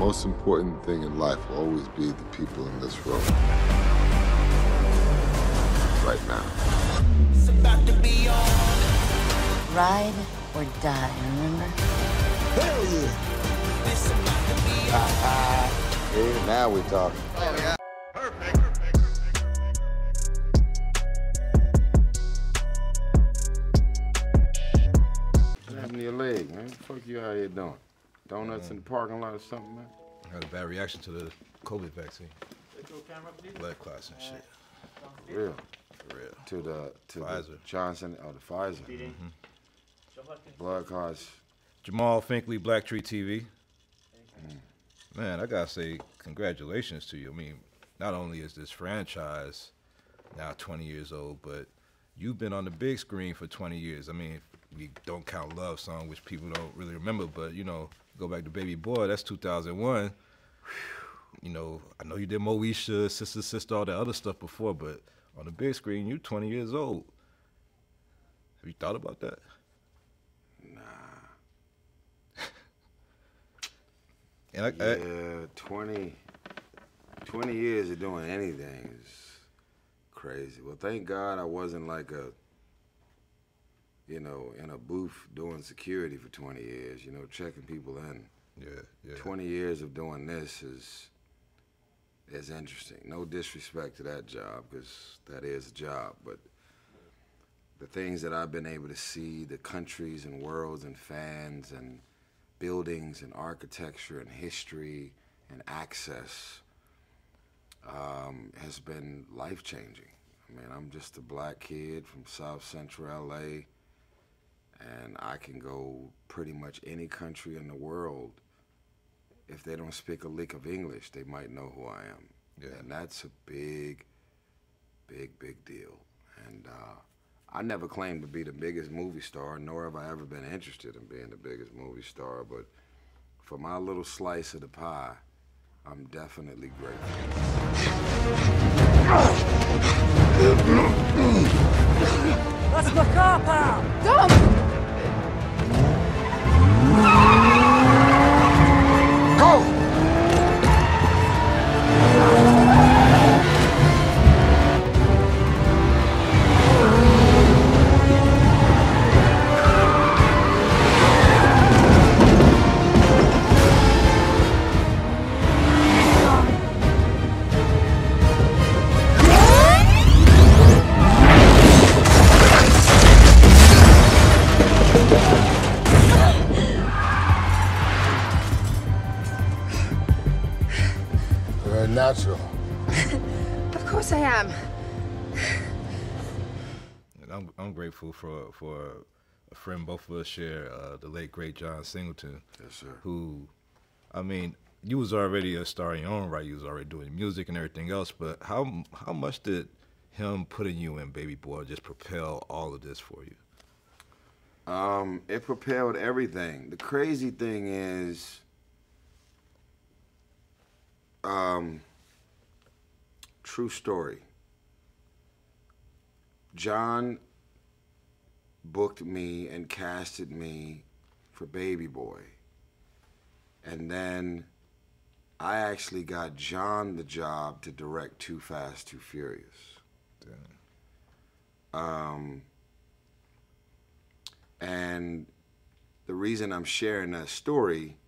most important thing in life will always be the people in this room. Right now. It's about to be on. Ride or die, remember? Hell yeah! It's about to be on. Hey, now we talking. Oh, yeah. Perfect. What happened to your leg, man? What the fuck you out here doing? Donuts in the parking lot or something, man? I had a bad reaction to the COVID vaccine. Blood clots and shit. For real? For real. To the Pfizer. Johnson, the Pfizer. Blood clots. Jamal Finkley, Black Tree TV. Man, I gotta say congratulations to you. I mean, not only is this franchise now 20 years old, but you've been on the big screen for 20 years. I mean, we don't count Love Song, which people don't really remember, but, you know, go back to Baby Boy, that's 2001. You know, I know you did Moesha, Sister Sister, all that other stuff before, but on the big screen, you're 20 years old. Have you thought about that? Nah. And yeah, 20 years of doing anything is crazy. Well, thank God I wasn't like in a booth doing security for 20 years, checking people in. Yeah. 20 years of doing this is interesting. No disrespect to that job, because that is a job, but the things that I've been able to see, the countries and worlds and fans and buildings and architecture and history and access has been life-changing. I mean, I'm just a black kid from South Central LA, and I can go pretty much any country in the world. If they don't speak a lick of English, they might know who I am. Yeah. And that's a big, big, big deal. And I never claimed to be the biggest movie star, nor have I ever been interested in being the biggest movie star, but for my little slice of the pie, I'm definitely grateful. That's my car, pal. Go! Very natural. Of course I am. And I'm grateful for a friend both of us share, the late great John Singleton. Yes, sir. Who, I mean, you was already a star in your own right. You was already doing music and everything else. But how much did him putting you in Baby Boy just propel all of this for you? It propelled everything. The crazy thing is, true story. John booked me and casted me for Baby Boy. And then I actually got John the job to direct Too Fast, Too Furious. Damn. And the reason I'm sharing that story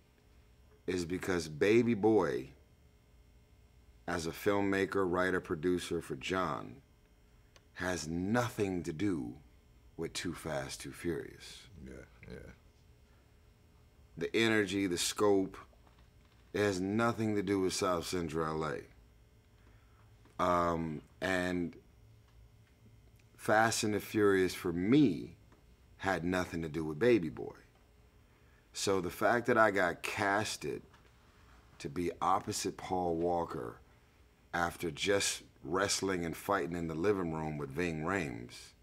is because Baby Boy, as a filmmaker, writer, producer for John, has nothing to do with Too Fast, Too Furious. Yeah. The energy, the scope, it has nothing to do with South Central LA. And Fast and the Furious, for me, had nothing to do with Baby Boy. So the fact that I got casted to be opposite Paul Walker after just wrestling and fighting in the living room with Ving Rhames,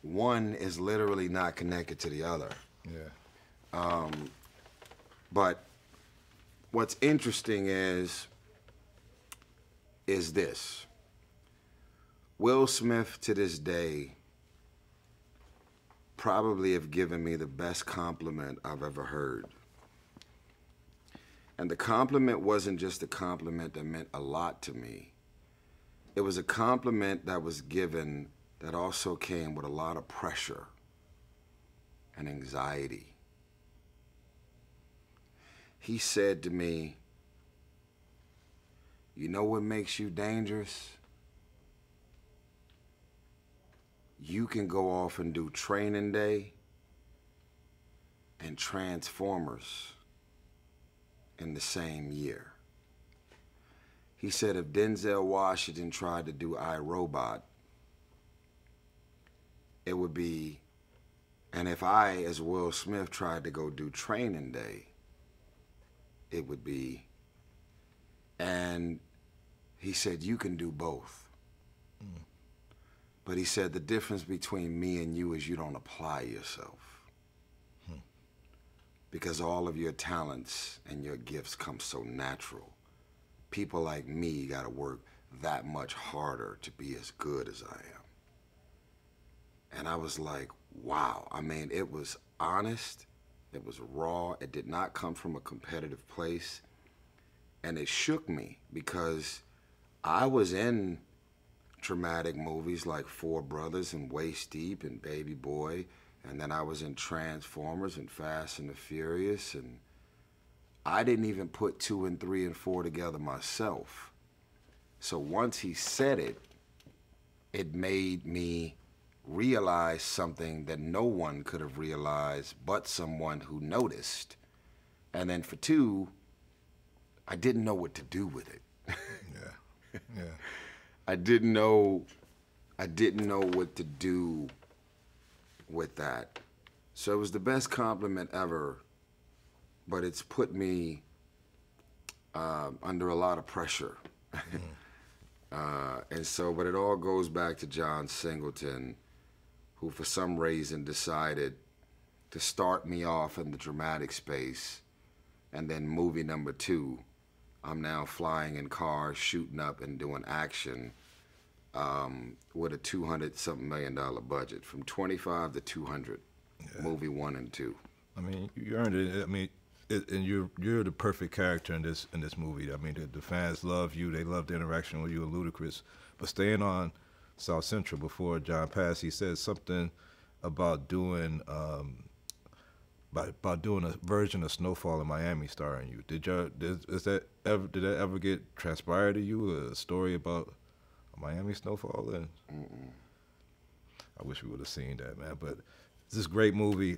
one is literally not connected to the other. Yeah. But what's interesting is this. Will Smith, to this day, probably have given me the best compliment I've ever heard. And the compliment wasn't just a compliment that meant a lot to me. It was a compliment that was given that also came with a lot of pressure and anxiety. He said to me, "You know what makes you dangerous? You can go off and do Training Day and Transformers in the same year." He said if Denzel Washington tried to do iRobot, it would be, and if I, as Will Smith, tried to go do Training Day, it would be, and he said, you can do both. But he said the difference between me and you is you don't apply yourself. Because all of your talents and your gifts come so natural. People like me gotta work that much harder to be as good as I am. And I was like, wow. I mean, it was honest, it was raw, it did not come from a competitive place. And it shook me because I was in dramatic movies like Four Brothers and Waist Deep and Baby Boy, and then I was in Transformers and Fast and the Furious, and I didn't even put 2 and 3 and 4 together myself. So once he said it, it made me realize something that no one could have realized but someone who noticed. And then for 2, I didn't know what to do with it. Yeah. I didn't know what to do with that. So it was the best compliment ever, but it's put me under a lot of pressure. And so, but it all goes back to John Singleton, who for some reason decided to start me off in the dramatic space, and then movie number 2, I'm now flying in cars, shooting up and doing action with a $200-something million budget, from 25 to 200, movie 1 and 2. I mean, you earned it. I mean, and you're the perfect character in this movie. I mean, the fans love you. They love the interaction with you and Ludacris. But staying on South Central, before John passed, he said something about doing doing a version of Snowfall in Miami starring you. Did that ever get transpired to you? A story about Miami Snowfall? And I wish we would have seen that, man. But it's this great movie.